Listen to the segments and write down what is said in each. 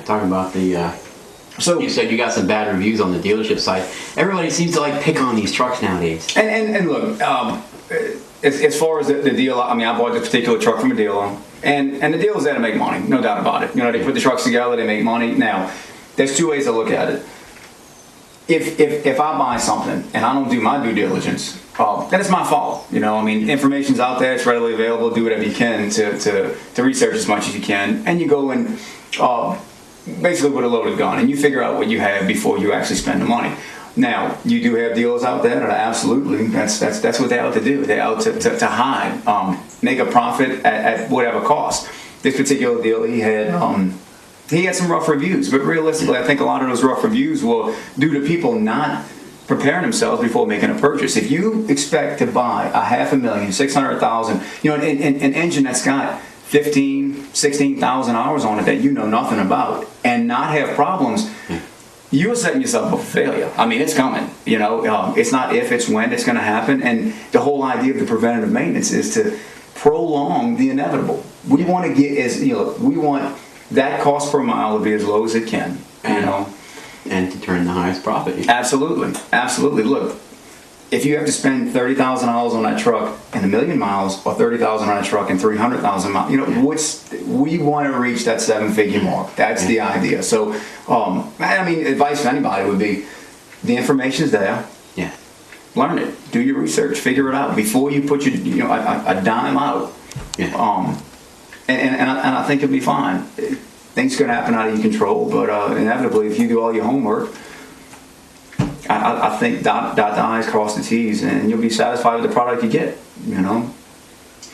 talk about the. So you said you got some bad reviews on the dealership side. Everybody seems to like pick on these trucks nowadays. And look, as far as the deal, I mean, I bought this particular truck from a dealer, and the dealer's there to make money, no doubt about it. You know, they put the trucks together, they make money. Now, there's two ways to look at it. If I buy something and I don't do my due diligence, then it's my fault. You know, I mean, information's out there, it's readily available. Do whatever you can to research as much as you can, and you go and basically with a loaded gun, and you figure out what you have before you actually spend the money. Now, you do have dealers out there that are absolutely, that's what they're out to do. They're out to hide, make a profit at whatever cost. This particular dealer, he had some rough reviews, but realistically, I think a lot of those rough reviews were due to people not preparing themselves before making a purchase. If you expect to buy a $500,000, $600,000, you know, an engine that's got 15, 16,000 hours on it that you know nothing about, and not have problems, you're setting yourself up for failure. I mean, it's coming. You know, it's not if, it's when it's going to happen. And the whole idea of the preventative maintenance is to prolong the inevitable. We want to get we want that cost per mile to be as low as it can. You know, and to turn the highest profit. Absolutely, absolutely. Look, if you have to spend $30,000 on that truck in 1,000,000 miles, or $30,000 on a truck in 300,000 miles, you know, we want to reach that 7-figure mark. That's the idea. So, I mean, advice to anybody would be: the information's there. Yeah. Learn it. Do your research. Figure it out before you put your a dime out. Yeah. And I think it'll be fine. Things could happen out of your control, but inevitably, if you do all your homework, I think dot the I's, cross the T's, and you'll be satisfied with the product you get. You know.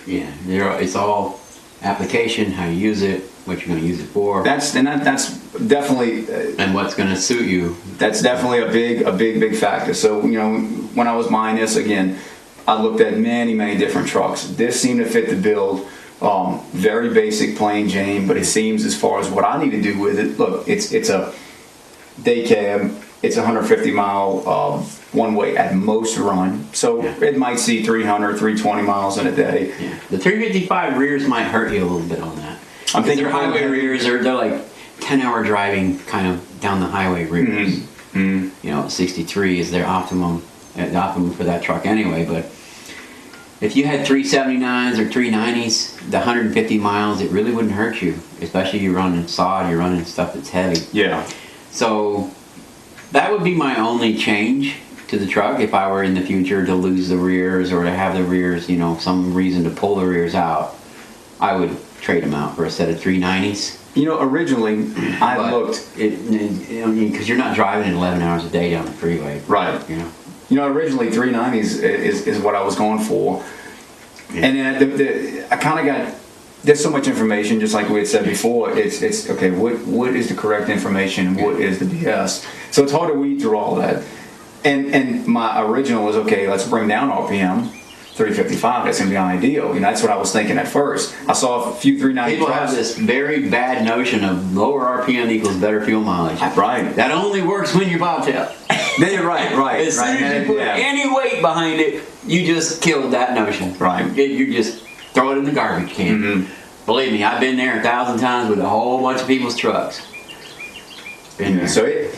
Yeah, it's all application, how you use it, what you're going to use it for. That's definitely. And what's going to suit you. That's definitely a big factor. So, you know, when I was buying this again, I looked at many different trucks. This seemed to fit the build. Very basic, plain Jane, but it seems, as far as what I need to do with it, look, it's a day cab. It's 150 mile one way at most run, so it might see 300, 320 miles in a day. Yeah. The 355 rears might hurt you a little bit on that. I'm thinking their highway rears they're like 10-hour driving kind of down the highway rears. Mm-hmm. You know, 63 is their optimum for that truck anyway. But if you had 379s or 390s, the 150 miles, it really wouldn't hurt you, especially you're running sod, you're running stuff that's heavy. Yeah. So that would be my only change to the truck if I were in the future to lose the rears or to have the rears, you know, some reason to pull the rears out. I would trade them out for a set of 390s. You know, originally I looked, because you're not driving 11 hours a day down the freeway, right? You know, originally 390s is what I was going for, and then I kind of got. There's so much information, just like we had said before. It's okay. What is the correct information and what is the BS? So it's hard to weed through all that. And my original was, okay, let's bring down RPM, 355. That's gonna be ideal. You know, that's what I was thinking at first. I saw a few 390 People trucks. have this very bad notion of lower RPM equals better fuel mileage. Right. That only works when you're bobtail. Right. As soon as you put any weight behind it, you just killed that notion. Right. You just throw it in the garbage can. Mm-hmm. Believe me, I've been there 1,000 times with a whole bunch of people's trucks. So it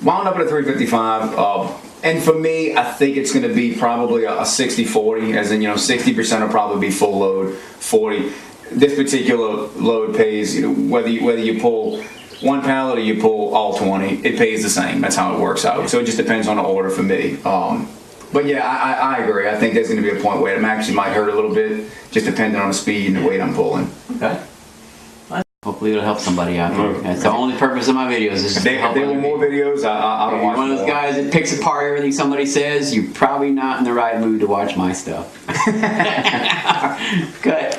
wound up at a 355. And for me, I think it's going to be probably a 60-40, as in, you know, 60% will probably be full load, 40. This particular load pays, you know, whether you pull one pallet or you pull all 20, it pays the same. That's how it works out. So it just depends on the order for me. But yeah, I agree. I think there's going to be a point where it actually might hurt a little bit, just depending on the speed and the weight I'm pulling. Okay. Hopefully it'll help somebody out there. That's the only purpose of my videos. Is if there were more videos, I don't watch. One of those guys that picks apart everything somebody says, you're probably not in the right mood to watch my stuff. Good.